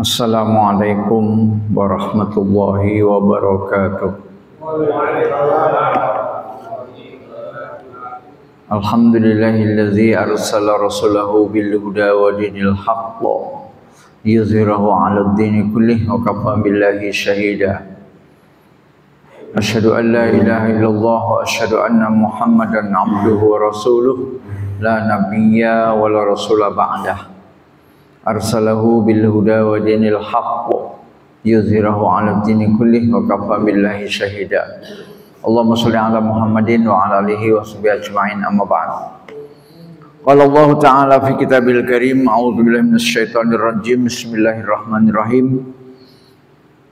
Assalamualaikum warahmatullahi wabarakatuh. Alhamdulillahillazi arsala rasulahu bil huda wa dinil haqq yuzhirahu 'alad dini kullih wa kafa billahi syahida. Asyhadu an la ilaha illallah wa asyhadu anna Muhammadan 'abduhu wa rasuluh la nabiyya wa la rasula ba'dah. Arsalahu bil huda wa dinil haqq yuzhirahu 'ala dini kullih wa kafa billahi syahida. Allahumma shalli ala Muhammadin wa ala alihi wa sahbihi ajma'in, amma ba'd. Qala Allah ta'ala fi kitabil karim, a'udzu billahi minasy syaithanir rajim. Bismillahirrahmanirrahim.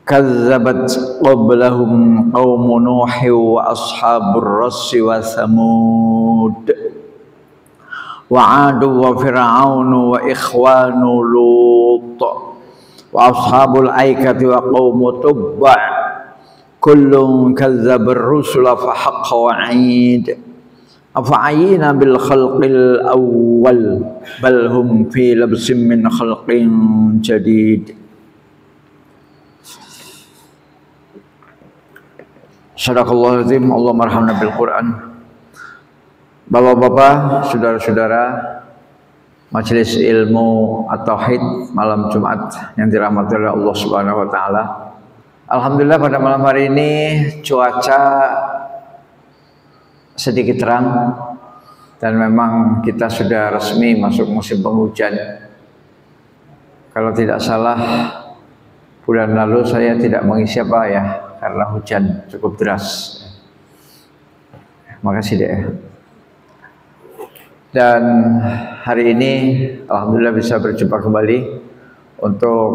Kazzabat qablahum qaumun Nuh wa ashabur rass wa Thamud wa 'adu wa fir'aun wa ikhwanu Lut wa ashabul aikati wa qaumu Tubba' kullun kazzabar rusula fa haqqa wa'id afa'ayina bil khalqil awwal bal hum fi labsin min khalqin jadid. Sadaqallahul azim. Allahumma arhamna bil Qur'an. Bapak-bapak, saudara-saudara Majelis Ilmu At-Tauhid malam Jumat yang dirahmati oleh Allah Subhanahu wa taala. Alhamdulillah pada malam hari ini cuaca sedikit terang dan memang kita sudah resmi masuk musim penghujan. Kalau tidak salah bulan lalu saya tidak mengisi apa ya karena hujan cukup deras. Makasih deh. Dan hari ini alhamdulillah bisa berjumpa kembali untuk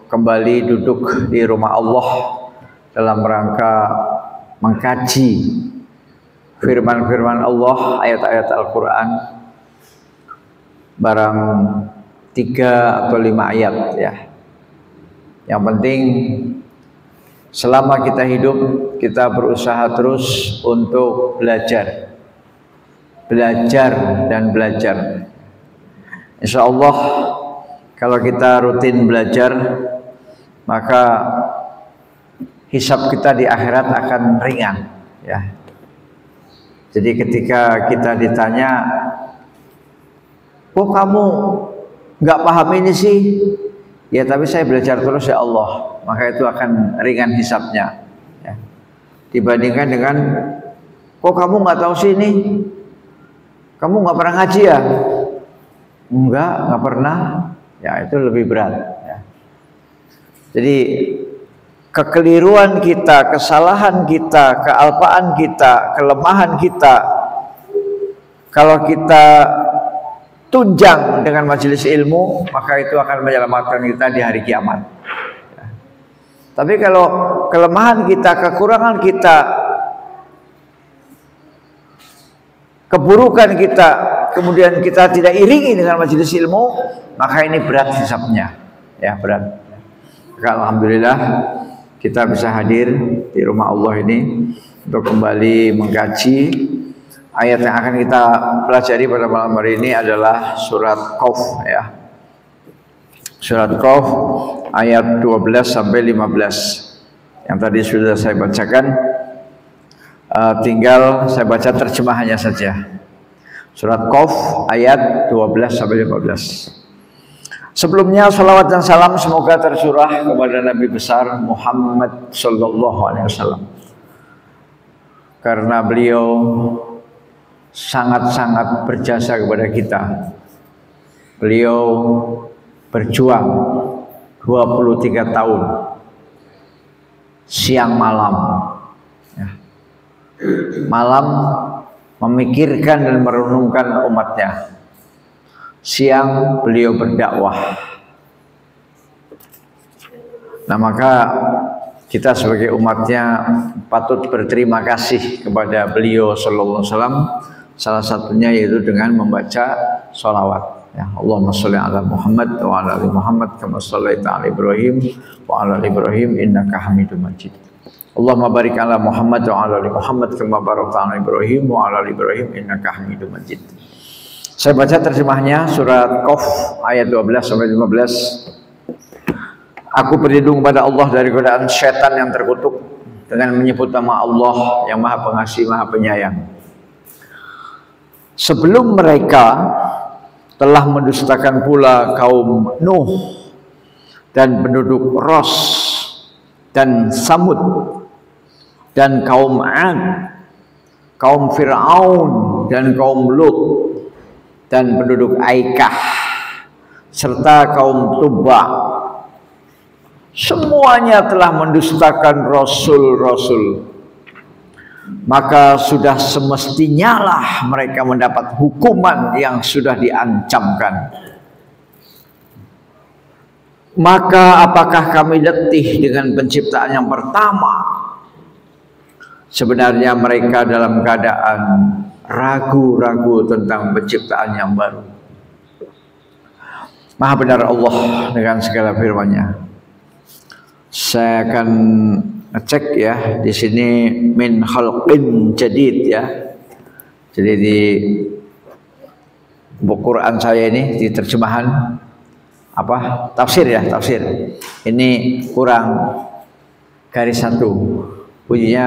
kembali duduk di rumah Allah dalam rangka mengkaji firman-firman Allah, ayat-ayat Al-Quran, barang 3 atau 5 ayat ya. Yang penting selama kita hidup kita berusaha terus untuk belajar dan belajar. Insya Allah kalau kita rutin belajar maka hisab kita di akhirat akan ringan ya. Jadi ketika kita ditanya, "Oh kamu nggak paham ini sih?" Ya tapi saya belajar terus ya Allah, maka itu akan ringan hisabnya ya. Dibandingkan dengan, "Oh kamu nggak tahu sih ini? Kamu nggak pernah ngaji ya?" Nggak pernah. Ya itu lebih berat ya. Jadi kekeliruan kita, kesalahan kita, kealpaan kita, kelemahan kita, kalau kita tunjang dengan majelis ilmu, maka itu akan menyelamatkan kita di hari kiamat ya. Tapi kalau kelemahan kita, kekurangan kita, keburukan kita, kemudian kita tidak iringi dengan majelis ilmu, maka ini berat hisabnya ya, berat. Maka alhamdulillah kita bisa hadir di rumah Allah ini untuk kembali mengkaji ayat yang akan kita pelajari pada malam hari ini adalah surat Qaf ya. Surat Qaf ayat 12 sampai 15 yang tadi sudah saya bacakan. Tinggal saya baca terjemahannya saja. Surat Qaf ayat 12 sampai 15. Sebelumnya salawat dan salam semoga tercurah kepada Nabi besar Muhammad sallallahu alaihi wasallam. Karena beliau sangat-sangat berjasa kepada kita. Beliau berjuang 23 tahun siang malam ya. Malam memikirkan dan merenungkan umatnya. Siang beliau berdakwah. Nah maka kita sebagai umatnya patut berterima kasih kepada beliau sallallahu alaihi wasallam. Salah satunya yaitu dengan membaca sholawat ya. Allahumma sholli ala Muhammad wa ala ali Muhammad kama shallaita ala Ibrahim wa ala ali Ibrahim innaka Hamidum Majid. Allahumma barik ala Muhammad wa ala ali Muhammad kama barakta ala Ibrahim wa ala ali Ibrahim innaka Hamidum Majid. Saya baca terjemahnya surat Qaf ayat 12 sampai 15. Aku berlindung pada Allah dari godaan setan yang terkutuk dengan menyebut nama Allah yang Maha Pengasih, Maha Penyayang. Sebelum mereka telah mendustakan pula kaum Nuh dan penduduk Ros dan Samud dan kaum Ad, kaum Fir'aun dan kaum Lut dan penduduk Aikah serta kaum Tubba. Semuanya telah mendustakan rasul-rasul. Maka sudah semestinya lah mereka mendapat hukuman yang sudah diancamkan. Maka apakah kami letih dengan penciptaan yang pertama? Sebenarnya mereka dalam keadaan ragu-ragu tentang penciptaan yang baru. Maha benar Allah dengan segala firman-Nya. Saya akan ngecek ya di sini min khalqin jadid ya. Jadi di buku Quran saya ini di terjemahan apa tafsir ya, tafsir ini kurang garis satu, bunyinya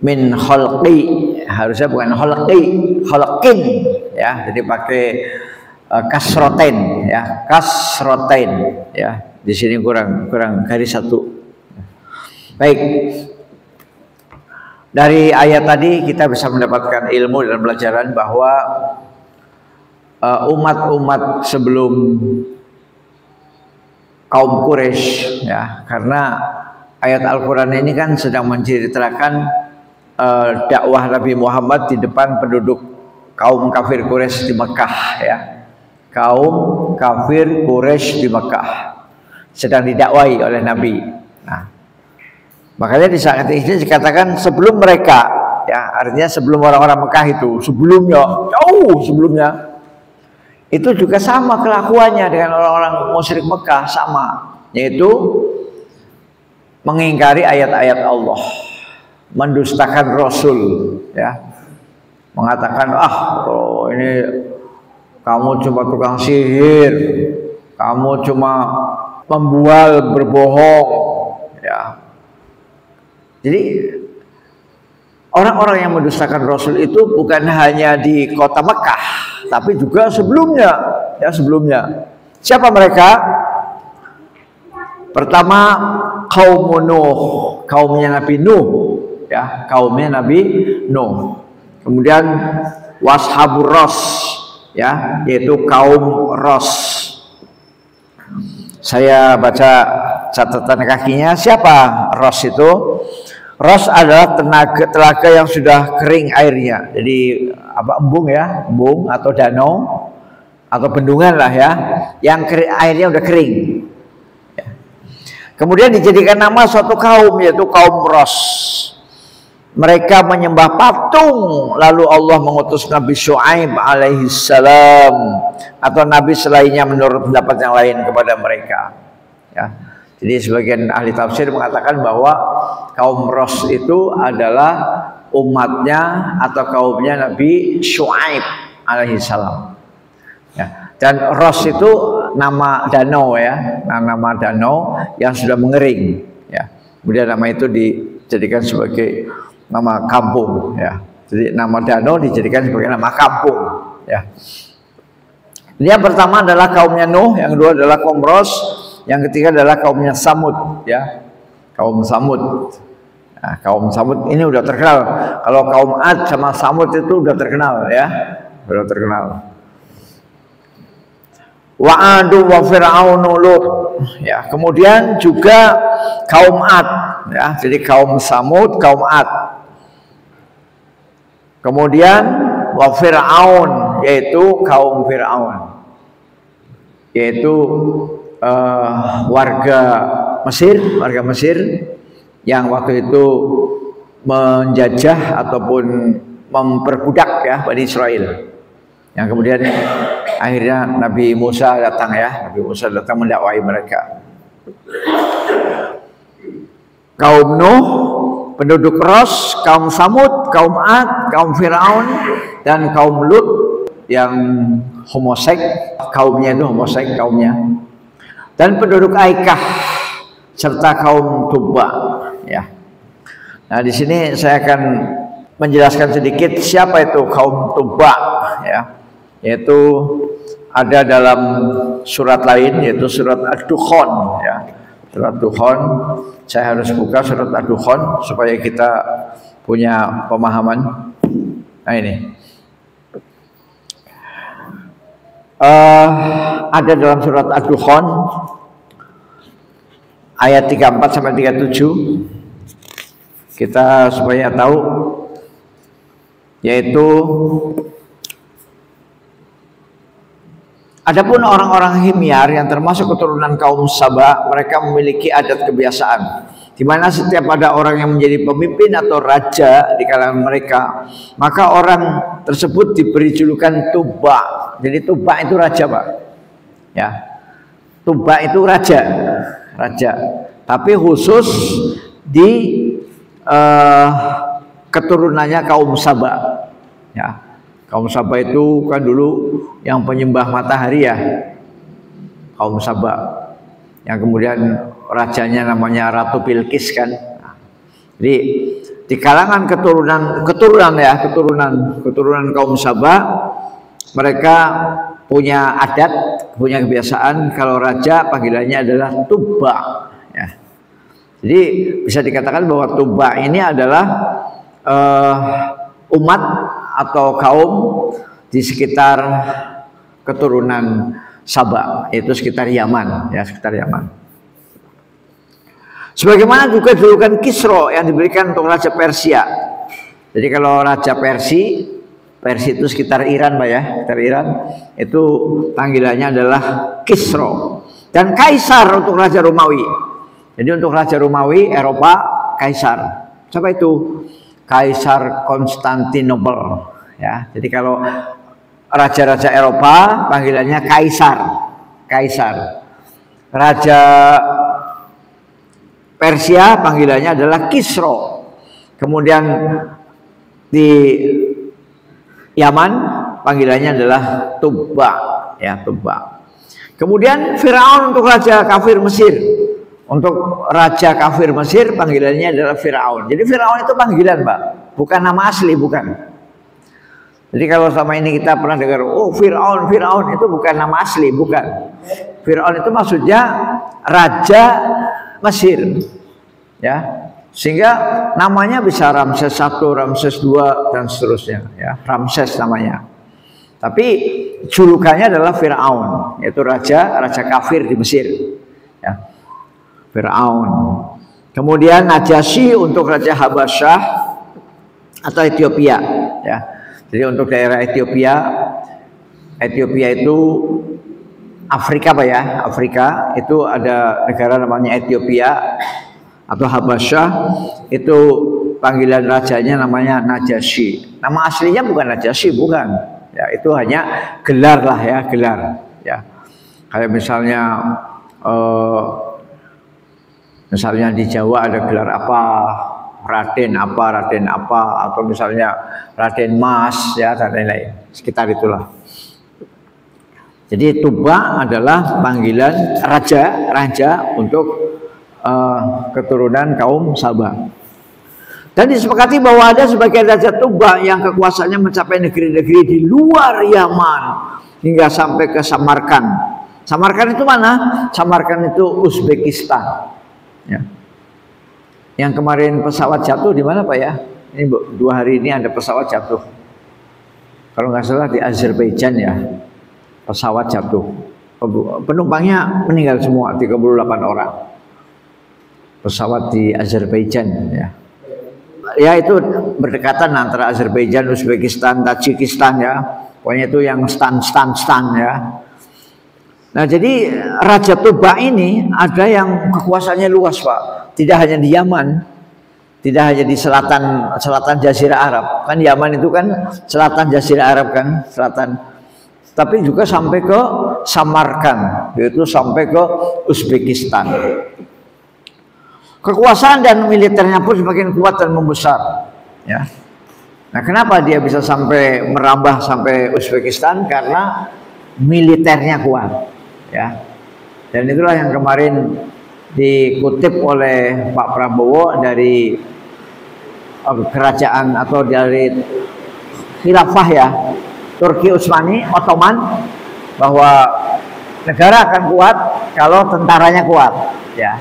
min khalqi, harusnya bukan khalqi, khalqin ya, jadi pakai kasroten ya, kasroten ya. Di sini kurang garis satu. Baik, dari ayat tadi kita bisa mendapatkan ilmu dan pelajaran bahwa umat-umat sebelum kaum Quraisy ya, karena ayat Al-Quran ini kan sedang menceritakan dakwah Nabi Muhammad di depan penduduk kaum kafir Quraisy di Mekah ya, kaum kafir Quraisy di Mekah sedang didakwai oleh Nabi. Nah, makanya di saat ini dikatakan sebelum mereka ya, artinya sebelum orang-orang Mekah itu, sebelumnya, jauh sebelumnya itu juga sama kelakuannya dengan orang-orang musyrik Mekah, sama, yaitu mengingkari ayat-ayat Allah, mendustakan Rasul ya, mengatakan oh ini kamu cuma tukang sihir, kamu cuma membual, berbohong ya. Jadi orang-orang yang mendustakan Rasul itu bukan hanya di kota Mekah, tapi juga sebelumnya ya, sebelumnya. Siapa mereka? Pertama kaum Nuh, kaumnya Nabi Nuh ya, kaumnya Nabi Nuh. Kemudian washabur Ros ya, yaitu kaum Ros. Saya baca catatan kakinya, siapa Ros itu? Ros adalah telaga yang sudah kering airnya. Jadi apa, embung ya, embung atau danau atau bendungan lah ya, yang airnya udah kering. Ya. Kemudian dijadikan nama suatu kaum, yaitu kaum Ros. Mereka menyembah patung, lalu Allah mengutus Nabi Syuaib alaihi salam atau nabi selainnya menurut pendapat yang lain kepada mereka. Ya. Jadi sebagian ahli tafsir mengatakan bahwa kaum Ros itu adalah umatnya atau kaumnya Nabi Syuaib alaihi salam. Ya. Dan Ros itu nama danau ya, nama danau yang sudah mengering. Ya. Kemudian nama itu dijadikan sebagai nama kampung ya. Jadi nama danau dijadikan sebagai nama kampung ya. Yang pertama adalah kaumnya Nuh, yang kedua adalah kaum Ros, yang ketiga adalah kaumnya Samud ya. Kaum Samud. Nah, kaum Samud ini udah terkenal. Kalau kaum Ad sama Samud itu udah terkenal ya. Udah terkenal. Wa adu wa fir'aunu Lut ya. Kemudian juga kaum Ad ya. Jadi kaum Samud, kaum Ad. Kemudian wa Fir'aun, yaitu kaum Fir'aun, yaitu warga Mesir yang waktu itu menjajah ataupun memperbudak ya Bani Israel. Yang kemudian akhirnya Nabi Musa datang ya, Nabi Musa datang mendakwai mereka. Kaum Nuh, penduduk Ros, kaum Samud, kaum Ad, kaum Fir'aun, dan kaum Lut yang homoseks, kaumnya itu homoseks kaumnya. dan penduduk Aikah serta kaum Tubba, ya. Nah, di sini saya akan menjelaskan sedikit siapa itu kaum Tubba, ya. Yaitu ada dalam surat lain, yaitu surat Ad-Dukhan, ya. Surat Dukhan, saya harus buka surat Ad-Dukhan supaya kita punya pemahaman. Nah, ini ada dalam surat Ad-Dukhan ayat 34 sampai 37, kita supaya tahu, yaitu adapun orang-orang Himyar yang termasuk keturunan kaum Saba, mereka memiliki adat kebiasaan di mana setiap ada orang yang menjadi pemimpin atau raja di kalangan mereka, maka orang tersebut diberi julukan Tubba. Jadi Tubba itu raja, Pak. Ya. Tubba itu raja. Tapi khusus di keturunannya kaum Saba. Ya. Kaum Saba itu kan dulu yang penyembah matahari, ya. Kaum Saba. Yang kemudian rajanya namanya Ratu Bilqis kan. Jadi di kalangan keturunan kaum Saba, mereka punya adat, punya kebiasaan kalau raja panggilannya adalah Tubba, ya. Jadi bisa dikatakan bahwa Tubba ini adalah umat atau kaum di sekitar keturunan Saba, yaitu sekitar Yaman, ya, sekitar Yaman. Sebagaimana juga julukan Kisro yang diberikan untuk Raja Persia. Jadi kalau Raja Persia itu sekitar Iran, Pak, ya, sekitar Iran, itu panggilannya adalah Kisro. Dan Kaisar untuk Raja Romawi. Jadi untuk Raja Romawi Eropa, Kaisar. Siapa itu? Kaisar Konstantinopel, ya. Jadi kalau raja-raja Eropa panggilannya Kaisar. Raja Persia panggilannya adalah Kisro. Kemudian di Yaman panggilannya adalah Tubba, ya, Tubba. Kemudian Firaun untuk raja kafir Mesir. Untuk raja kafir Mesir panggilannya adalah Firaun. Jadi Firaun itu panggilan, Pak, bukan nama asli, bukan. Jadi kalau selama ini kita pernah dengar, oh Firaun itu bukan nama asli, bukan. Firaun itu maksudnya raja Mesir, ya. Sehingga namanya bisa Ramses I, Ramses II dan seterusnya, ya. Ramses namanya. Tapi julukannya adalah Firaun, yaitu raja kafir di Mesir, ya. Firaun. Kemudian Najasyi untuk raja Habasyah atau Ethiopia, ya. Jadi untuk daerah Ethiopia itu Afrika, Pak, ya. Afrika itu ada negara namanya Ethiopia atau Habasyah, itu panggilan rajanya namanya Najasyi. Nama aslinya bukan Najasyi, bukan. Ya, itu hanya gelar lah, ya, gelar, ya. Kayak misalnya di Jawa ada gelar apa, Raden apa, atau misalnya Raden Mas, ya, dan lain-lain, sekitar itulah. Jadi Tubba adalah panggilan raja untuk keturunan kaum Saba. Dan disepakati bahwa ada sebagian raja Tubba yang kekuasaannya mencapai negeri-negeri di luar Yaman hingga sampai ke Samarkand. Samarkand itu mana? Samarkand itu Uzbekistan, ya. Yang kemarin pesawat jatuh di mana, Pak, ya? Ini 2 hari ini ada pesawat jatuh. Kalau nggak salah di Azerbaijan, ya. Pesawat jatuh. Penumpangnya meninggal semua, 38 orang. Pesawat di Azerbaijan, ya. Ya, itu berdekatan antara Azerbaijan, Uzbekistan, Tajikistan, ya. Pokoknya itu yang stan, ya. Nah, jadi Raja Tubba ini ada yang kekuasaannya luas, Pak. Tidak hanya di Yaman, tidak hanya di selatan Jazirah Arab. Kan Yaman itu kan selatan Jazirah Arab, kan, selatan. Tapi juga sampai ke Samarkand, yaitu sampai ke Uzbekistan. Kekuasaan dan militernya pun semakin kuat dan membesar, ya. Nah, kenapa dia bisa sampai merambah sampai Uzbekistan? Karena militernya kuat, ya. Dan itulah yang kemarin dikutip oleh Pak Prabowo dari kerajaan atau dari khilafah ya, Turki Utsmani Ottoman, bahwa negara akan kuat kalau tentaranya kuat ya.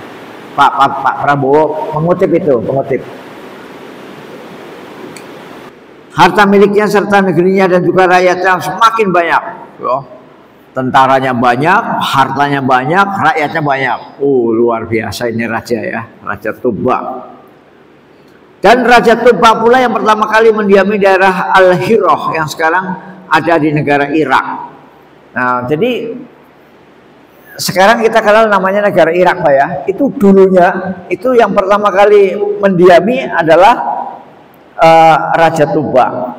Pak Prabowo mengutip itu, harta miliknya serta negerinya dan juga rakyatnya semakin banyak loh. Tentaranya banyak, hartanya banyak, rakyatnya banyak. Luar biasa ini raja ya, Raja Tuba. Dan Raja Tuba pula yang pertama kali mendiami daerah Al-Hirah yang sekarang ada di negara Irak. Nah, jadi sekarang kita kenal namanya negara Irak Pak ya. Itu dulunya, itu yang pertama kali mendiami adalah Raja Tuba.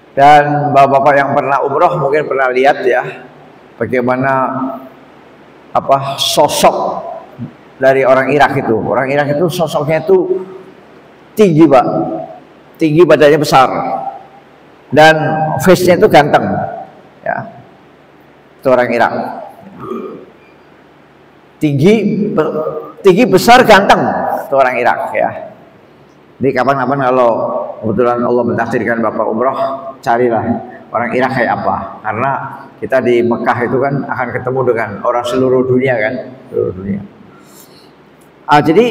Dan bapak-bapak yang pernah umroh mungkin pernah lihat ya, bagaimana sosok dari orang Irak itu. Orang Irak itu sosoknya itu tinggi Pak, tinggi, badannya besar, dan face-nya itu ganteng ya. Itu orang Irak, tinggi besar ganteng, itu orang Irak ya. Jadi kapan-kapan kalau kebetulan Allah mentakdirkan Bapak umroh, carilah orang Irak kayak apa. Karena kita di Mekah itu kan akan ketemu dengan orang seluruh dunia kan, seluruh dunia. Jadi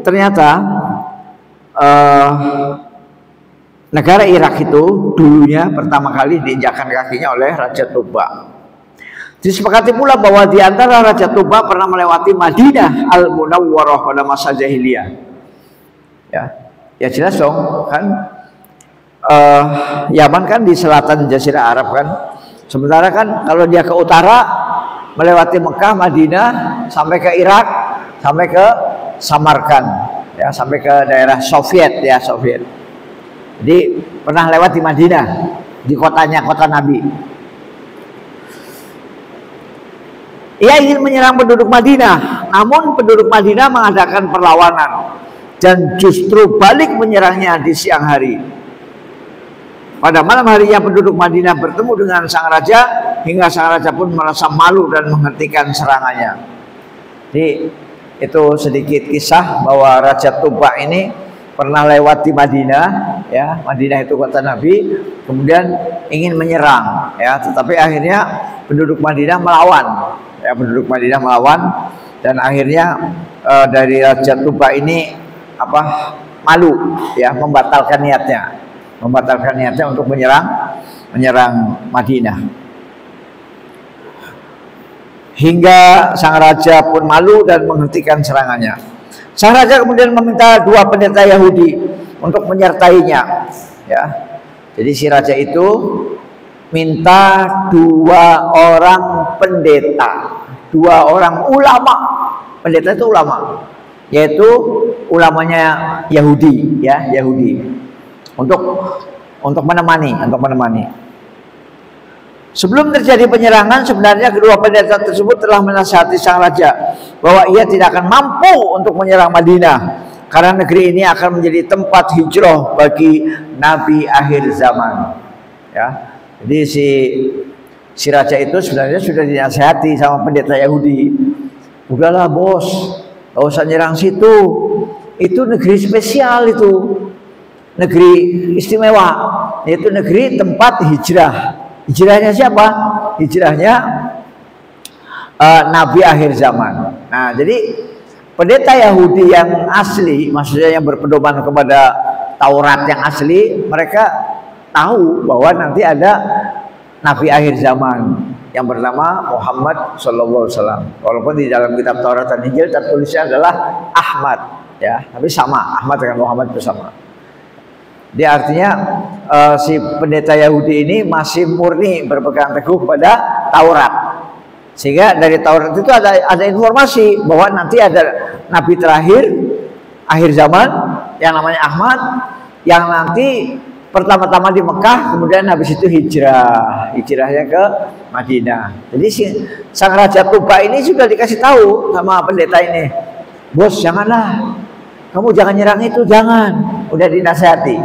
ternyata negara Irak itu dulunya pertama kali diinjakkan kakinya oleh Raja Tuba. Disepakati pula bahwa di antara Raja Tuba pernah melewati Madinah Al-Munawwarah pada masa jahiliyah. Ya jelas dong kan, Yaman kan di selatan Jazirah Arab kan. Sementara kan kalau dia ke utara melewati Mekah, Madinah, sampai ke Irak, sampai ke Samarkand ya, sampai ke daerah Soviet ya, Soviet. Jadi pernah lewat di Madinah, di kotanya, kota Nabi. Ia ingin menyerang penduduk Madinah, namun penduduk Madinah mengadakan perlawanan dan justru balik menyerangnya di siang hari. Pada malam harinya penduduk Madinah bertemu dengan sang raja, hingga sang raja pun merasa malu dan menghentikan serangannya. Jadi itu sedikit kisah bahwa Raja Tuba ini pernah lewat di Madinah ya, Madinah itu kota Nabi, kemudian ingin menyerang ya, tetapi akhirnya penduduk Madinah melawan ya, dan akhirnya dari Raja Tuba ini malu ya, membatalkan niatnya untuk menyerang Madinah. Hingga sang raja pun malu dan menghentikan serangannya. Sang raja kemudian meminta 2 pendeta Yahudi untuk menyertainya ya. Jadi si raja itu minta 2 orang pendeta, 2 orang ulama. Pendeta itu ulama, yaitu ulamanya Yahudi ya, Yahudi untuk menemani. Sebelum terjadi penyerangan, sebenarnya kedua pendeta tersebut telah menasihati sang raja bahwa ia tidak akan mampu untuk menyerang Madinah karena negeri ini akan menjadi tempat hijrah bagi Nabi akhir zaman ya. Jadi si raja itu sebenarnya sudah dinasihati sama pendeta Yahudi. Udahlah bos, gak usah nyerang situ. Itu negeri spesial, itu negeri istimewa, yaitu negeri tempat hijrah. Hijrahnya siapa? Hijrahnya Nabi akhir zaman. Nah, jadi pendeta Yahudi yang asli, maksudnya yang berpedoman kepada Taurat yang asli, mereka tahu bahwa nanti ada Nabi akhir zaman yang bernama Muhammad SAW. Walaupun di dalam kitab Taurat dan Injil tertulisnya adalah Ahmad, ya, tapi sama, Ahmad dengan Muhammad itu sama. Dia artinya si pendeta Yahudi ini masih murni berpegang teguh kepada Taurat, sehingga dari Taurat itu ada informasi bahwa nanti ada Nabi terakhir akhir zaman yang namanya Ahmad, yang nanti pertama-tama di Mekah, kemudian habis itu hijrahnya ke Madinah. Jadi sang Raja Tuba ini sudah dikasih tahu sama pendeta ini, bos janganlah, kamu jangan nyerang itu, jangan. Udah dinasihati.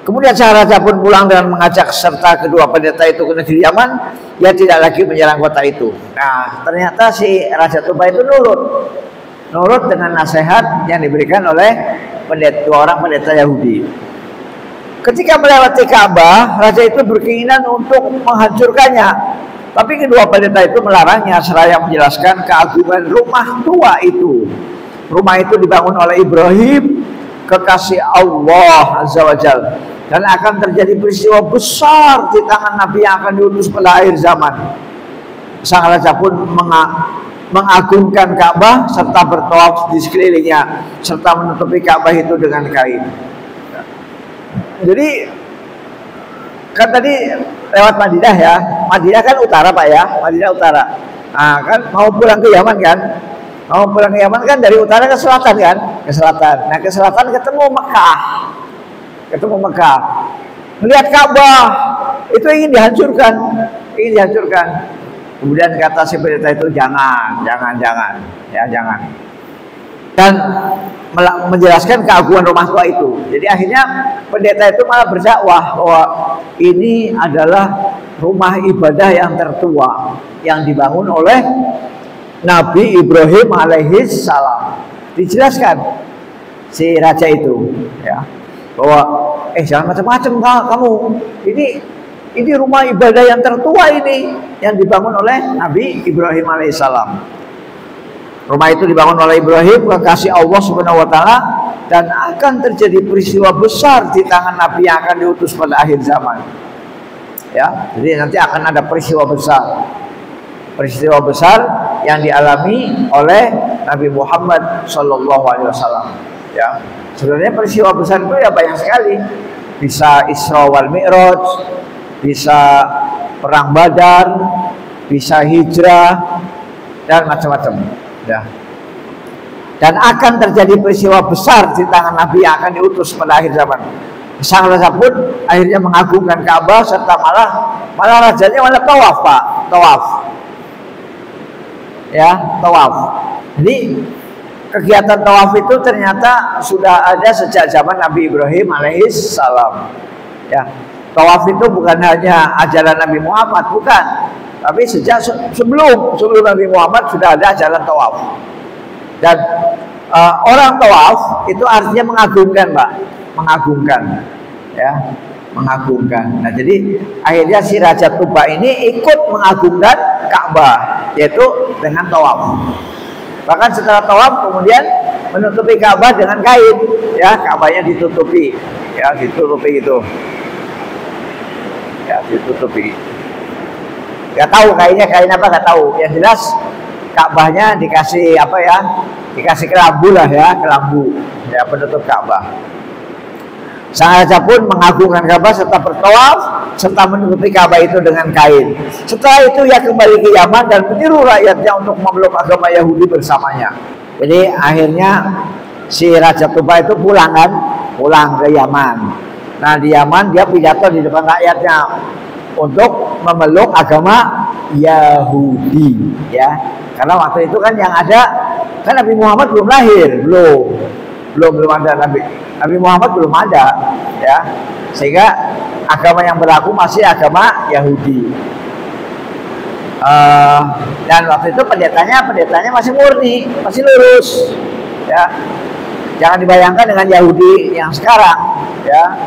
Kemudian sang raja pun pulang dan mengajak serta kedua pendeta itu ke negeri Yaman. Dia tidak lagi menyerang kota itu. Nah, ternyata si Raja Tuba itu nurut dengan nasihat yang diberikan oleh dua orang pendeta Yahudi. Ketika melewati Ka'bah, raja itu berkeinginan untuk menghancurkannya. Tapi kedua pendeta itu melarangnya seraya menjelaskan keagungan rumah tua itu. Rumah itu dibangun oleh Ibrahim, kekasih Allah Azza wa Jalla, dan akan terjadi peristiwa besar di tangan Nabi yang akan diutus pada akhir zaman. Sang raja pun mengagungkan Ka'bah serta bertawaf di sekelilingnya serta menutupi Ka'bah itu dengan kain. Jadi kan tadi lewat Madinah ya. Madinah kan utara Pak ya, Madinah utara. Nah, kan mau pulang ke Yaman kan? Mau pulang ke Yaman kan dari utara ke selatan kan? Ke selatan. Nah, ke selatan ketemu Mekah. Ketemu Mekah. Melihat Ka'bah itu ingin dihancurkan. Kemudian kata si pendeta itu jangan. Dan menjelaskan keagungan rumah tua itu. Jadi akhirnya pendeta itu malah berdakwah bahwa ini adalah rumah ibadah yang tertua yang dibangun oleh Nabi Ibrahim alaihi salam. Dijelaskan si raja itu ya bahwa jangan macam-macam kamu. Ini rumah ibadah yang tertua ini yang dibangun oleh Nabi Ibrahim alaihissalam. Rumah itu dibangun oleh Ibrahim, kekasih Allah Subhanahu wa taala, dan akan terjadi peristiwa besar di tangan Nabi yang akan diutus pada akhir zaman. Ya, jadi nanti akan ada peristiwa besar. Peristiwa besar yang dialami oleh Nabi Muhammad sallallahu alaihi wasallam. Ya. Sebenarnya peristiwa besar itu ya banyak sekali. Bisa Isra wal Mi'raj, bisa perang Badar, bisa hijrah, dan macam-macam. Ya. Dan akan terjadi peristiwa besar di tangan Nabi yang akan diutus pada akhir zaman. Sang raja pun akhirnya mengagungkan Ka'bah serta malah rajanya malah tawaf Pak, tawaf. Ya, tawaf. Jadi kegiatan tawaf itu ternyata sudah ada sejak zaman Nabi Ibrahim alaihissalam. Ya, tawaf itu bukan hanya ajaran Nabi Muhammad, bukan. Tapi sejak sebelum Nabi Muhammad sudah ada ajaran tawaf. Dan orang tawaf itu artinya mengagungkan, Pak, mengagungkan, ya, mengagungkan. Nah, jadi akhirnya si Raja Tuba ini ikut mengagungkan Ka'bah, yaitu dengan tawaf. Bahkan setelah tawaf kemudian menutupi Ka'bah dengan kain, ya, Ka'bahnya ditutupi, ya, ditutupi gitu, ya, ditutupi. Gak tahu kainnya kain apa, gak tahu. Yang jelas Ka'bahnya dikasih apa ya? Dikasih kelambu lah ya, kelambu ya penutup Ka'bah. Sang raja pun mengagungkan Ka'bah serta bertawaf serta menutupi Ka'bah itu dengan kain. Setelah itu ia kembali ke Yaman dan menyeru rakyatnya untuk memeluk agama Yahudi bersamanya. Jadi akhirnya si Raja Tuba itu pulang ke Yaman. Nah, di Yaman dia pidato di depan rakyatnya untuk memeluk agama Yahudi, ya. Karena waktu itu kan yang ada kan Nabi Muhammad belum lahir, belum ada Nabi Muhammad belum ada, ya. Sehingga agama yang berlaku masih agama Yahudi. Dan waktu itu pendetanya masih murni, masih lurus, ya. Jangan dibayangkan dengan Yahudi yang sekarang, ya.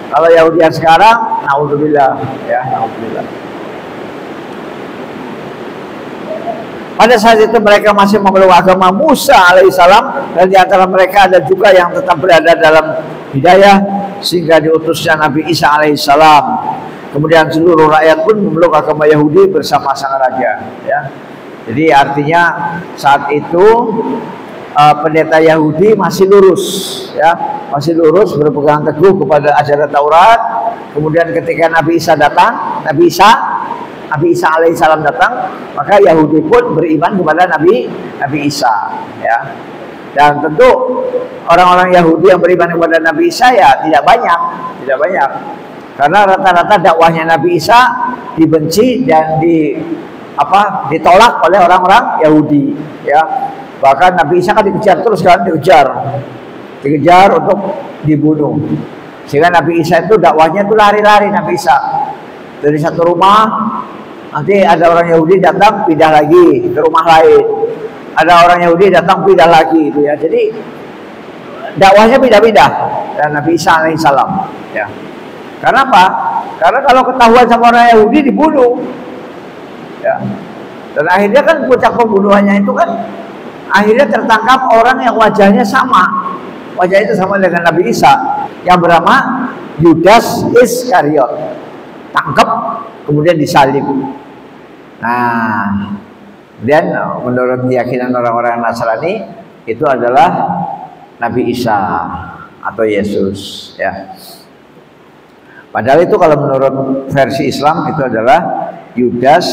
Kalau Yahudi yang sekarang, naudzubillah, ya, naudzubillah. Pada saat itu mereka masih memeluk agama Musa alaihissalam, dan di antara mereka ada juga yang tetap berada dalam hidayah sehingga diutusnya Nabi Isa alaihissalam. Kemudian seluruh rakyat pun memeluk agama Yahudi bersama sang raja, ya. Jadi artinya saat itu pendeta Yahudi masih lurus, ya, masih lurus berpegang teguh kepada ajaran Taurat. Kemudian ketika Nabi Isa alaihissalam datang, maka Yahudi pun beriman kepada Nabi Isa, ya. Dan tentu orang-orang Yahudi yang beriman kepada Nabi Isa ya tidak banyak, karena rata-rata dakwahnya Nabi Isa dibenci dan ditolak oleh orang-orang Yahudi, ya. Bahkan Nabi Isa kan dikejar terus kan, dikejar untuk dibunuh. Sehingga Nabi Isa itu dakwahnya itu lari-lari. Nabi Isa dari satu rumah, nanti ada orang Yahudi datang pindah lagi ke rumah lain, ada orang Yahudi datang pindah lagi itu ya. Jadi dakwahnya pindah-pindah dan Nabi Isa alaihissalam ya. Karena apa? Karena kalau ketahuan sama orang Yahudi dibunuh ya. Dan akhirnya kan puncak pembunuhannya itu kan akhirnya tertangkap orang yang wajahnya sama. Wajah itu sama dengan Nabi Isa yang bernama Yudas Iskariot. Tangkap kemudian disalib. Nah, kemudian menurut keyakinan orang-orang Nasrani itu adalah Nabi Isa atau Yesus ya. Padahal itu kalau menurut versi Islam itu adalah Yudas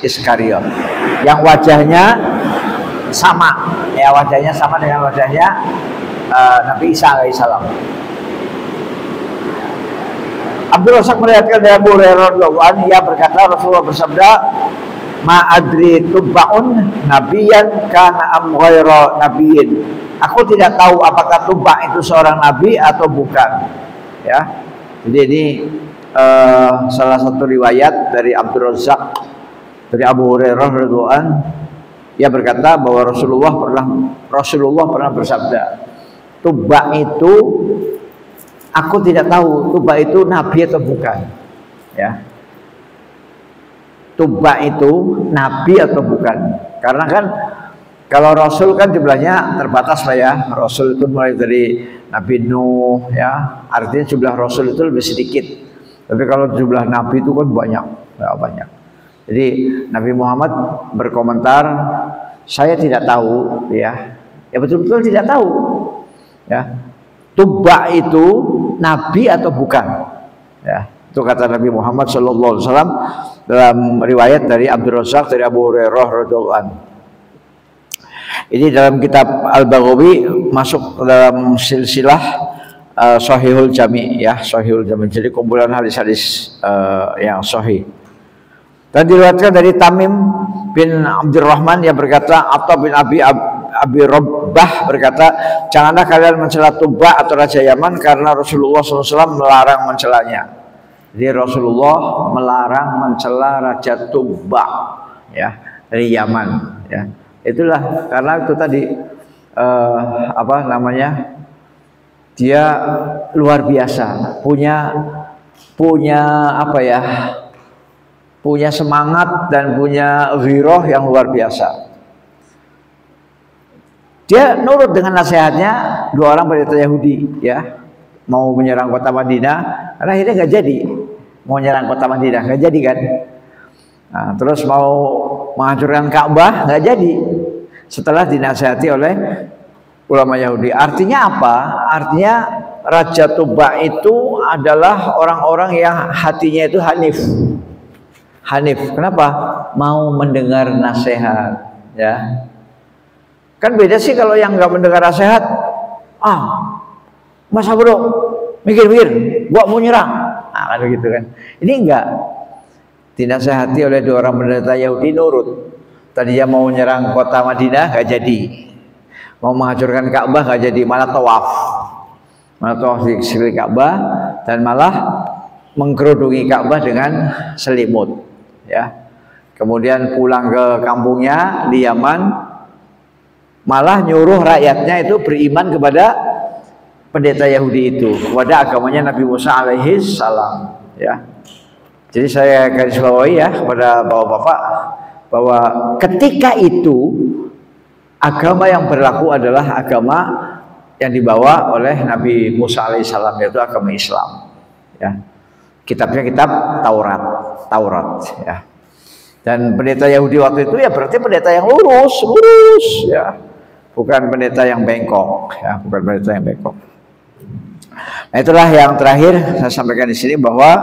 Iskariot yang wajahnya sama ya, wajahnya sama dengan wajahnya Nabi Isa alaihissalam. Abdul Razak meriwayatkan dari Abu Hurairah radhiyallahu anhu, ia berkata Rasulullah bersabda, "Ma adri tubbaun nabiyan kana am ghairu nabiyyin." Aku tidak tahu apakah Tuba itu seorang nabi atau bukan. Ya. Jadi ini salah satu riwayat dari Abdul Razak dari Abu Hurairah radhiyallahu anhu, ia berkata bahwa Rasulullah pernah bersabda, Tuba itu aku tidak tahu Tuba itu nabi atau bukan ya. Tuba itu nabi atau bukan. Karena kan kalau Rasul kan jumlahnya terbatas lah ya. Rasul itu mulai dari Nabi Nuh ya. Artinya jumlah Rasul itu lebih sedikit. Tapi kalau jumlah nabi itu kan banyak ya, banyak. Jadi Nabi Muhammad berkomentar, saya tidak tahu ya. Ya betul-betul tidak tahu ya. Tuba itu nabi atau bukan ya, itu kata Nabi Muhammad SAW dalam riwayat dari Abdul Razak dari Abu Hurairah radhiyallahu anhu. Ini dalam kitab Al-Baghawi masuk dalam silsilah Sahihul Jami ya, Sahihul Jami, jadi kumpulan hadis-hadis yang sahih. Dan diriwayatkan dari Tamim bin Abdurrahman yang berkata, Atha bin Abi Rabbah berkata, janganlah kalian mencela Tuba atau Raja Yaman karena Rasulullah SAW melarang mencelanya. Jadi Rasulullah melarang mencela Raja Tuba ya, dari Yaman ya. Itulah karena itu tadi apa namanya, dia luar biasa, punya apa ya, punya semangat dan punya ghirah yang luar biasa. Dia nurut dengan nasihatnya dua orang pendeta Yahudi ya, mau menyerang kota Madinah, karena akhirnya nggak jadi mau menyerang kota Madinah, nggak jadi kan. Nah, terus mau menghancurkan Ka'bah, nggak jadi setelah dinasihati oleh ulama Yahudi. Artinya apa? Artinya Raja Tuba itu adalah orang-orang yang hatinya itu hanif. Hanif, kenapa? Mau mendengar nasihat ya. Kan beda sih kalau yang nggak mendengar nasihat, masa bro, mikir-mikir, gua mau nyerang, kan begitu kan. Ini enggak, dinasehati oleh dua orang pendeta Yahudi, nurut. Tadinya mau menyerang kota Madinah, nggak jadi. Mau menghancurkan Ka'bah, nggak jadi, malah tawaf di sekeliling Ka'bah dan malah mengkerudungi Ka'bah dengan selimut, ya. Kemudian pulang ke kampungnya di Yaman. Malah nyuruh rakyatnya itu beriman kepada pendeta Yahudi itu, kepada agamanya Nabi Musa alaihi salam ya. Jadi saya garis bawahi ya kepada bapak-bapak bahwa ketika itu agama yang berlaku adalah agama yang dibawa oleh Nabi Musa alaihi salam, yaitu agama Islam ya. Kitabnya kitab Taurat ya. Dan pendeta Yahudi waktu itu ya berarti pendeta yang lurus ya. Bukan pendeta yang bengkok ya, bukan pendeta yang bengkok. Nah, itulah yang terakhir saya sampaikan di sini bahwa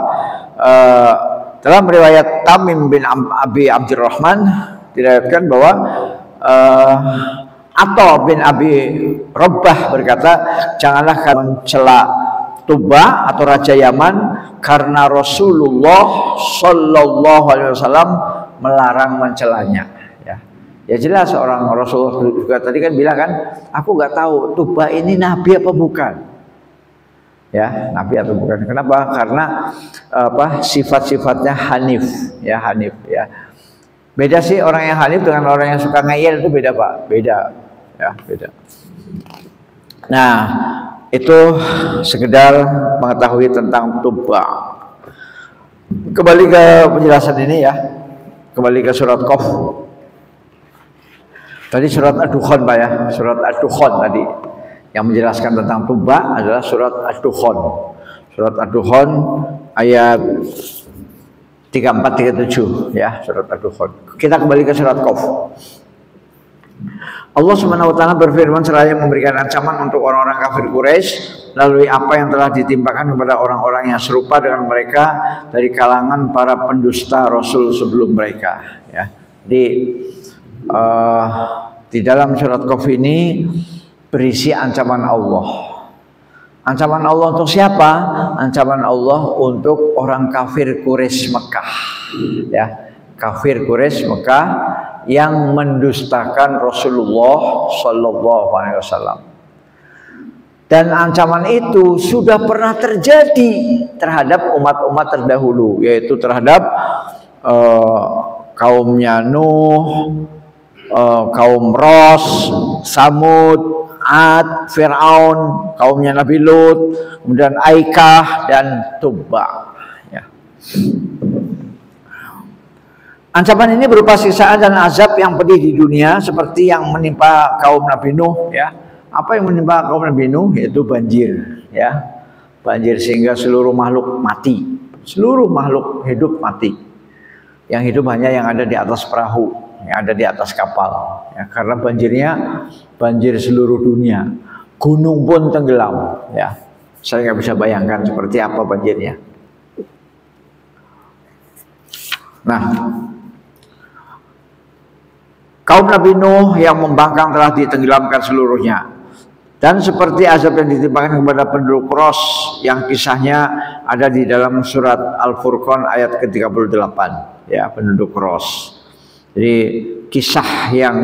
dalam riwayat Tamim bin Abi Abdurrahman diriwayatkan bahwa Atha bin Abi Rabbah berkata, janganlah kalian mencela Tuba atau Raja Yaman karena Rasulullah Shallallahu Alaihi Wasallam melarang mencelanya. Ya jelas seorang Rasulullah juga tadi kan bilang kan, aku nggak tahu Tuba ini nabi apa bukan. Ya, nabi atau bukan. Kenapa? Karena sifat-sifatnya hanif, ya hanif ya. Beda sih orang yang hanif dengan orang yang suka ngeyel, itu beda Pak, beda ya, beda. Nah, itu sekedar mengetahui tentang tuba. Kembali ke penjelasan ini ya, kembali ke surat Qaf. Tadi surat Ad-Dukhan Pak ya, surat Ad-Dukhan tadi yang menjelaskan tentang tuba adalah surat Ad-Dukhan. Surat Ad-Dukhan ayat 34-37 ya, surat Ad-Dukhan. Kita kembali ke surat Qaf. Allah Subhanahu wa taala berfirman seraya memberikan ancaman untuk orang-orang kafir Quraisy melalui apa yang telah ditimpakan kepada orang-orang yang serupa dengan mereka dari kalangan para pendusta rasul sebelum mereka ya. Di dalam surat Qaf ini berisi ancaman Allah. Ancaman Allah untuk siapa? Ancaman Allah untuk orang kafir Quraisy Mekah. Ya, kafir Quraisy Mekah yang mendustakan Rasulullah Shallallahu Alaihi Wasallam. Dan ancaman itu sudah pernah terjadi terhadap umat-umat terdahulu, yaitu terhadap kaumnya Nuh, kaum Ros, Samud, Ad, Fir'aun, kaumnya Nabi Lut, kemudian Aikah dan Tubba. Ya. Ancaman ini berupa siksaan dan azab yang pedih di dunia seperti yang menimpa kaum Nabi Nuh. Ya. Apa yang menimpa kaum Nabi Nuh? Yaitu banjir. Ya. Banjir sehingga seluruh makhluk mati, seluruh makhluk hidup mati. Yang hidup hanya yang ada di atas perahu, yang ada di atas kapal. Ya, karena banjirnya banjir seluruh dunia, gunung pun tenggelam. Ya, saya nggak bisa bayangkan seperti apa banjirnya. Nah, kaum Nabi Nuh yang membangkang telah ditenggelamkan seluruhnya. Dan seperti azab yang ditimpakan kepada penduduk Ros yang kisahnya ada di dalam surat Al-Furqan ayat ke-38. Ya, penduduk Ros. Jadi kisah yang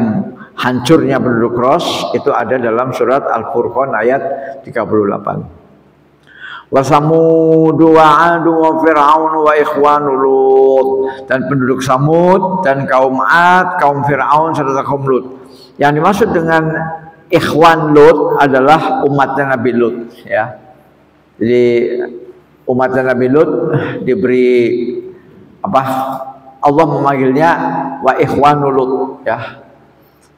hancurnya penduduk Ros itu ada dalam surat Al-Furqan ayat 38. Wa Samud wa 'Ad wa Fir'aun wa ikhwanu Lut, dan penduduk Samud dan kaum 'Ad, kaum Fir'aun serta kaum Lut. Yang dimaksud dengan ikhwan Lut adalah umatnya Nabi Lut ya. Jadi umatnya Nabi Lut diberi apa? Allah memanggilnya wa ikhwanu Lut ya.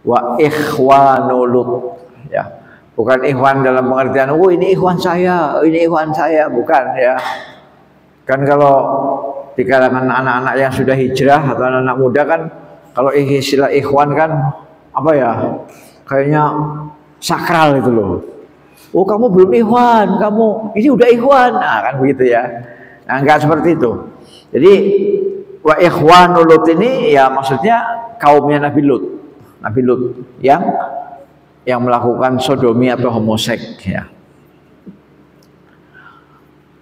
Wa ikhwanu Lut ya. Bukan ikhwan dalam pengertian oh ini ikhwan saya, ini ikhwan saya, bukan ya. Kan kalau di kalangan anak-anak yang sudah hijrah atau anak-anak muda kan kalau istilah ikhwan kan apa ya? Kayaknya sakral itu loh. Oh kamu belum ikhwan, kamu ini udah ikhwan, nah kan begitu ya. Nah enggak seperti itu. Jadi wa ikhwanul Lut ini ya maksudnya kaumnya Nabi Lut, Nabi Lut yang melakukan sodomi atau homoseks ya.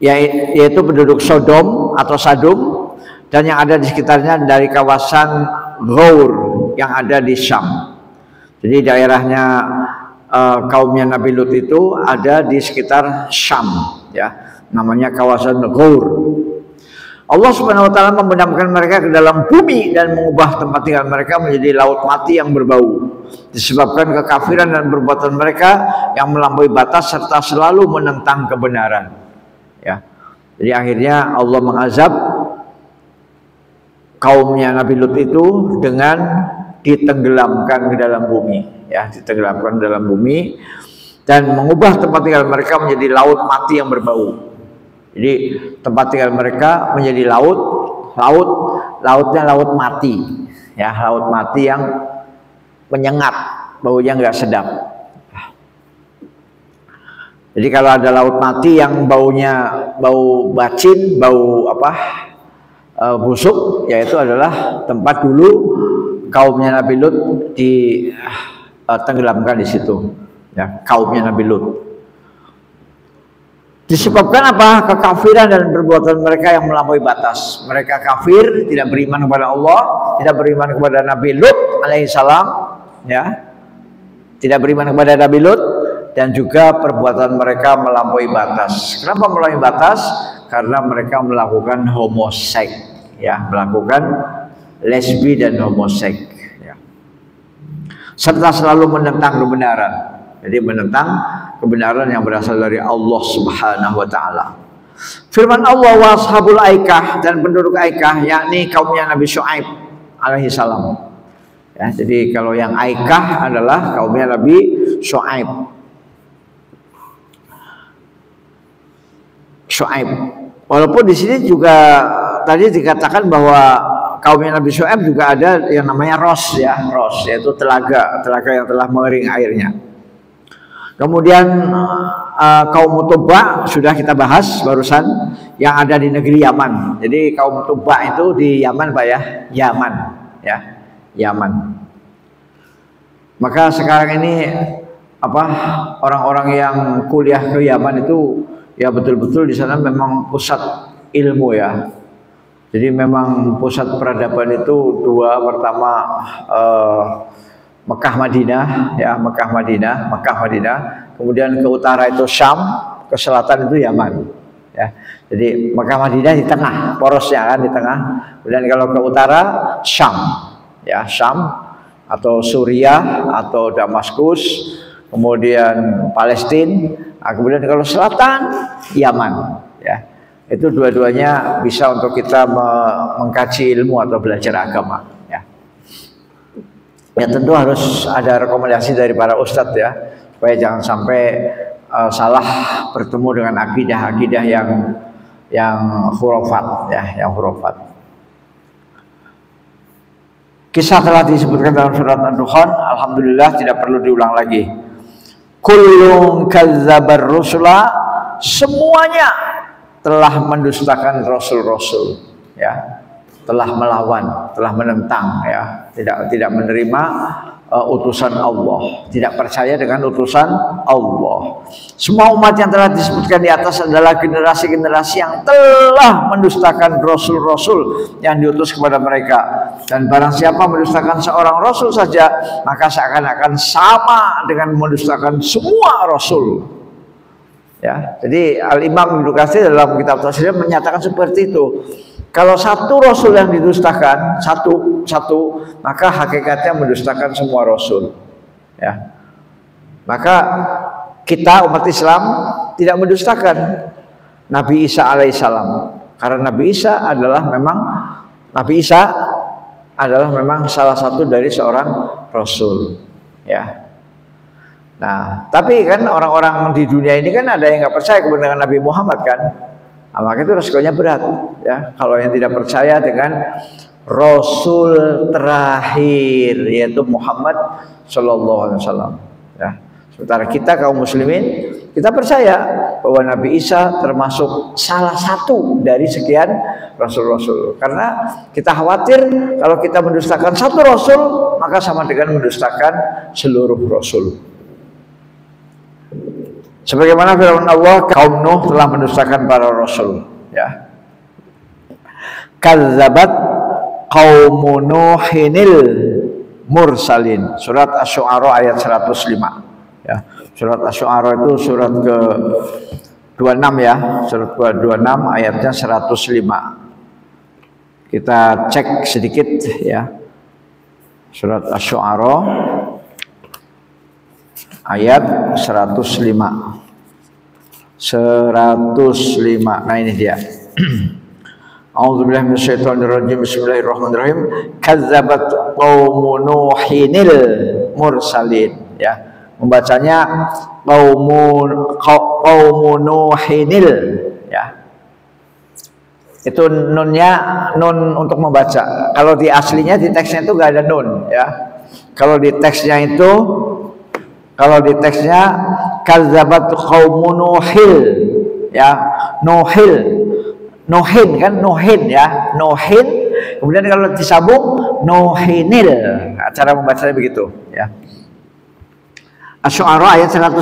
Yaitu penduduk Sodom atau Sadum dan yang ada di sekitarnya dari kawasan Ghaur yang ada di Syam. Jadi daerahnya kaumnya Nabi Lut itu ada di sekitar Syam ya, namanya kawasan Ghaur. Allah Subhanahu wa taala membenamkan mereka ke dalam bumi dan mengubah tempat tinggal mereka menjadi laut mati yang berbau disebabkan kekafiran dan perbuatan mereka yang melampaui batas serta selalu menentang kebenaran ya. Jadi akhirnya Allah mengazab kaumnya Nabi Lut itu dengan ditenggelamkan ke dalam bumi ya, ditenggelamkan ke dalam bumi dan mengubah tempat tinggal mereka menjadi laut mati yang berbau. Jadi tempat tinggal mereka menjadi lautnya laut mati ya, laut mati yang menyengat, baunya nggak sedap. Jadi kalau ada laut mati yang baunya bau bacin, bau busuk, yaitu adalah tempat dulu kaumnya Nabi Lut ditenggelamkan di situ ya, kaumnya Nabi Lut. Disebabkan apa? Kekafiran dan perbuatan mereka yang melampaui batas. Mereka kafir, tidak beriman kepada Allah, tidak beriman kepada Nabi Lut alaihissalam ya, tidak beriman kepada Nabi Lut dan juga perbuatan mereka melampaui batas. Kenapa melampaui batas? Karena mereka melakukan homoseks, ya, melakukan lesbi dan homoseks, ya. Serta selalu menentang kebenaran. Jadi menentang kebenaran yang berasal dari Allah Subhanahu wa taala. Firman Allah, wa ashabul aikah, dan penduduk aikah, yakni kaumnya Nabi Syuaib alaihi salam. Ya, jadi kalau yang aikah adalah kaumnya Nabi Syuaib. Walaupun di sini juga tadi dikatakan bahwa kaumnya Nabi Syuaib juga ada yang namanya Ros, ya, Ros, yaitu telaga yang telah mengering airnya. Kemudian kaum Tubba sudah kita bahas barusan, yang ada di negeri Yaman. Jadi kaum Tubba itu di Yaman, Pak, ya, Yaman, ya, Yaman. Maka sekarang ini orang-orang yang kuliah ke Yaman itu ya betul-betul di sana memang pusat ilmu, ya. Jadi memang pusat peradaban itu dua, pertama Mekah Madinah, ya, Mekah Madinah, kemudian ke utara itu Syam, ke selatan itu Yaman, ya. Jadi Mekah Madinah di tengah, porosnya kan di tengah. Kemudian kalau ke utara Syam, ya, Syam atau Suriah atau Damaskus, kemudian Palestina. Nah, kemudian kalau selatan Yaman, ya. Itu dua-duanya bisa untuk kita mengkaji ilmu atau belajar agama, ya. Ya tentu harus ada rekomendasi dari para ustadz, ya, supaya jangan sampai salah bertemu dengan akidah-akidah yang khurafat, ya, yang khurafat. Kisah telah disebutkan dalam surat Ad-Dukhan, alhamdulillah tidak perlu diulang lagi. Kullun kazzabar rusula, semuanya telah mendustakan rasul-rasul, ya, telah melawan, telah menentang, ya, tidak menerima utusan Allah, tidak percaya dengan utusan Allah. Semua umat yang telah disebutkan di atas adalah generasi-generasi yang telah mendustakan rasul-rasul yang diutus kepada mereka. Dan barang siapa mendustakan seorang rasul saja, maka seakan-akan sama dengan mendustakan semua rasul. Ya, jadi Al-Imam Ibnu Katsir dalam kitab Tafsirnya menyatakan seperti itu. Kalau satu rasul yang didustakan, satu, maka hakikatnya mendustakan semua rasul, ya. Maka kita umat Islam tidak mendustakan Nabi Isa alaihissalam, karena Nabi Isa adalah memang salah satu dari seorang rasul, ya. Nah, tapi kan orang-orang di dunia ini kan ada yang nggak percaya kebenaran Nabi Muhammad, kan. Nah, maka itu resikonya berat, ya. Kalau yang tidak percaya dengan Rasul terakhir, yaitu Muhammad Shallallahu Alaihi Wasallam, ya. Sementara kita kaum muslimin, kita percaya bahwa Nabi Isa termasuk salah satu dari sekian rasul-rasul. Karena kita khawatir kalau kita mendustakan satu rasul, maka sama dengan mendustakan seluruh rasul. Sebagaimana firman Allah, kaum Nuh telah mendustakan para rasul, ya. Kazzabat qaumu Nuhinil mursalin. Surat Asy-Syu'ara ayat 105, ya. Surat Asy-Syu'ara itu surat ke-26, ya. Surat ke-26 ayatnya 105. Kita cek sedikit, ya. Surat Asy-Syu'ara ayat 105. Nah, ini dia. A'udzubillahi minasyaitonirrajim. Bismillahirrahmanirrahim. Kazzabat qaumu Nuhinil mursalin, ya. Membacanya qaumu Nuhinil, ya. Itu nun untuk membaca. Kalau di aslinya di teksnya itu enggak ada nun, ya. Kalau di teksnya kazzabat qaumu Nuhil, ya, Nuhin kan, ya, Nuhin. Kemudian kalau disambung Nuhinil, nah, cara membacanya begitu, ya. Asy-Syu'ara ayat 105.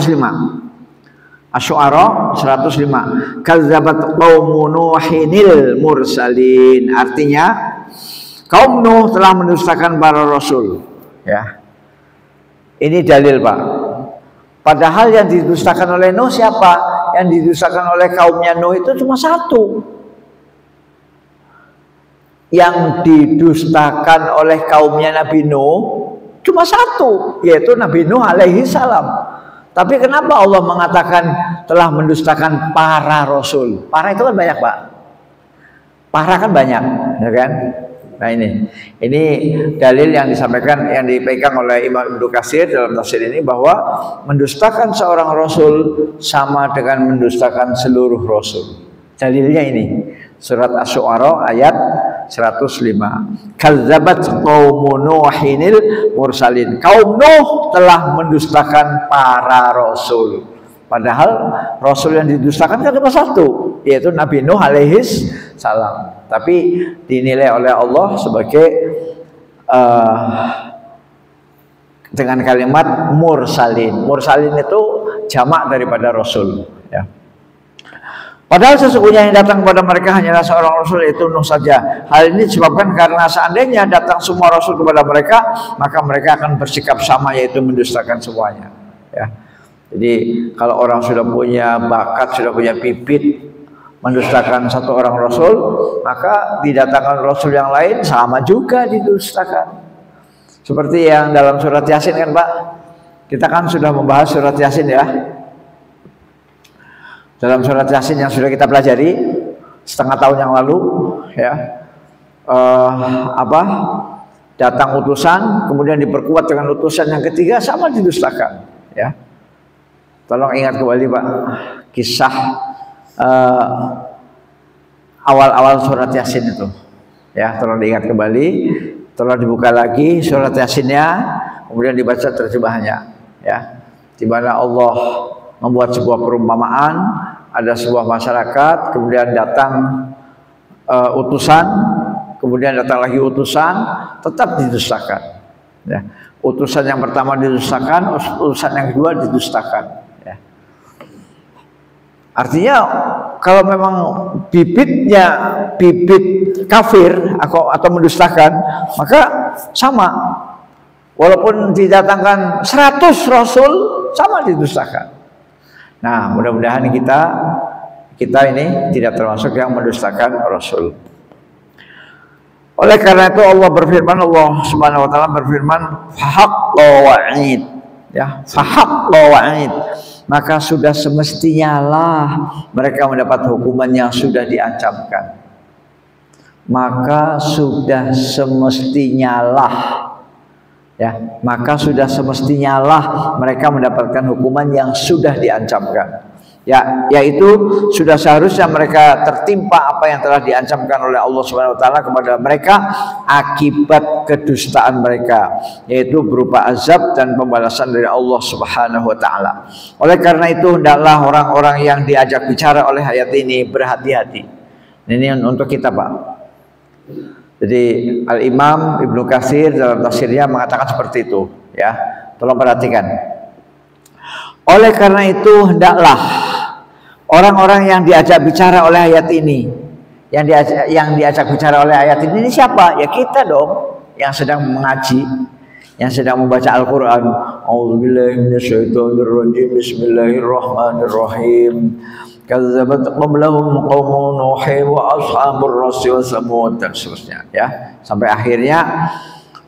Asy-Syu'ara 105. Kazzabat qaumu Nuhinil mursalin. Artinya kaum Nuh telah mendustakan para rasul, ya. Ini dalil, Pak, Padahal yang didustakan oleh Nuh siapa? Yang didustakan oleh kaumnya Nuh itu cuma satu. Yang didustakan oleh kaumnya Nabi Nuh cuma satu, yaitu Nabi Nuh alaihi salam. Tapi kenapa Allah mengatakan telah mendustakan para rasul? Para itu kan banyak, Pak. Para kan banyak, ya kan? Nah ini dalil yang disampaikan, yang dipegang oleh Imam Ibnu Katsir dalam tafsir ini, bahwa mendustakan seorang rasul sama dengan mendustakan seluruh rasul. Dalilnya ini surat Asy-Syu'ara ayat 105. Kazzabat qaumun Nuhinil mursalin. Kaum Nuh telah mendustakan para rasul. Padahal rasul yang didustakan kan cuma satu, yaitu Nabi Nuh alaihi salam. Tapi dinilai oleh Allah sebagai dengan kalimat mursalin. Mursalin itu jamak daripada rasul, ya. Padahal sesungguhnya yang datang kepada mereka hanyalah seorang rasul, yaitu Nuh saja. Hal ini disebabkan karena seandainya datang semua rasul kepada mereka, maka mereka akan bersikap sama, yaitu mendustakan semuanya, ya. Jadi kalau orang sudah punya bakat, sudah punya bibit mendustakan satu orang rasul, maka didatangkan rasul yang lain sama juga didustakan. Seperti yang dalam surat Yasin kan, Pak. Kita kan sudah membahas surat Yasin, ya. Dalam surat Yasin yang sudah kita pelajari setengah tahun yang lalu, ya. Datang utusan, kemudian diperkuat dengan utusan yang ketiga, sama didustakan, ya. Tolong ingat kembali, Pak, kisah awal-awal surat Yasin itu, ya. Tolong diingat kembali, tolong dibuka lagi surat Yasinnya, kemudian dibaca terjemahannya, ya. Di mana Allah membuat sebuah perumpamaan, ada sebuah masyarakat, kemudian datang utusan, kemudian datang lagi utusan, tetap didustakan, ya. Utusan yang pertama didustakan, utusan yang kedua didustakan. Artinya kalau memang bibitnya bibit kafir atau mendustakan, maka sama. Walaupun didatangkan 100 rasul, sama didustakan. Nah, mudah-mudahan kita ini tidak termasuk yang mendustakan rasul. Oleh karena itu Allah berfirman, Allah Subhanahu wa taala berfirman, fahaqqa wa'id, ya, fahaqqa wa'id. Maka sudah semestinya lah mereka mendapat hukuman yang sudah diancamkan. Maka sudah semestinya lah, ya, maka sudah semestinya lah mereka mendapatkan hukuman yang sudah diancamkan, ya, yaitu sudah seharusnya mereka tertimpa apa yang telah diancamkan oleh Allah Subhanahu wa taala kepada mereka akibat kedustaan mereka, yaitu berupa azab dan pembalasan dari Allah Subhanahu wa taala. Oleh karena itu hendaklah orang-orang yang diajak bicara oleh ayat ini berhati-hati. Ini untuk kita, Pak. Jadi Al-Imam Ibnu Katsir dalam tafsirnya mengatakan seperti itu, ya. Tolong perhatikan. Oleh karena itu hendaklah orang-orang yang diajak bicara oleh ayat ini, yang diajak bicara oleh ayat ini siapa? Ya kita dong, yang sedang mengaji, yang sedang membaca Al-Quran. A'udzubillahi minasyaitonirrajim. Bismillahirrahmanirrahim. Kazzabat qablahum qaumun Nuhin wa ashabur rasi wa samud, dan seterusnya, ya, sampai akhirnya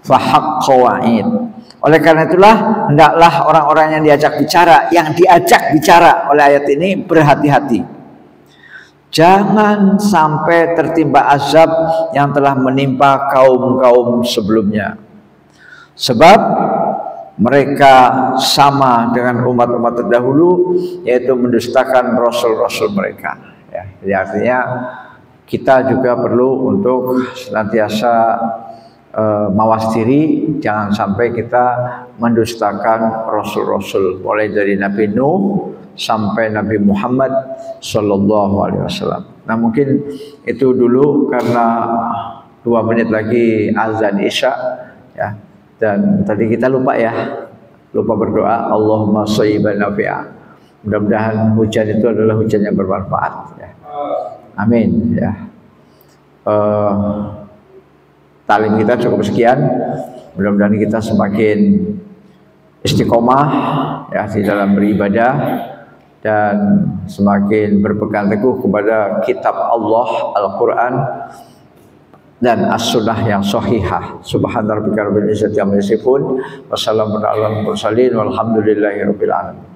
fahaqqa wa'id. Oleh karena itulah hendaklah orang-orang yang diajak bicara oleh ayat ini berhati-hati. Jangan sampai tertimpa azab yang telah menimpa kaum-kaum sebelumnya. Sebab mereka sama dengan umat-umat terdahulu, yaitu mendustakan rasul-rasul mereka, ya. Jadi artinya kita juga perlu untuk senantiasa mawas diri, jangan sampai kita mendustakan rasul-rasul, mulai dari Nabi Nuh sampai Nabi Muhammad Sallallahu Alaihi Wasallam. Nah, mungkin itu dulu karena 2 menit lagi azan Isya, ya. Dan tadi kita lupa berdoa, Allahumma shayyiban nafi'a. Mudah-mudahan hujan itu adalah hujan yang bermanfaat, ya. Amin, ya. Talim kita cukup sekian. Mudah-mudahan kita semakin istiqomah ya di dalam beribadah dan semakin berpegang teguh kepada kitab Allah Al-Quran dan as-sunnah yang sahihah. Subhana rabbika rabbil izzati amma yasifun, wassalamun alal mursalin, walhamdulillahi rabbil alamin.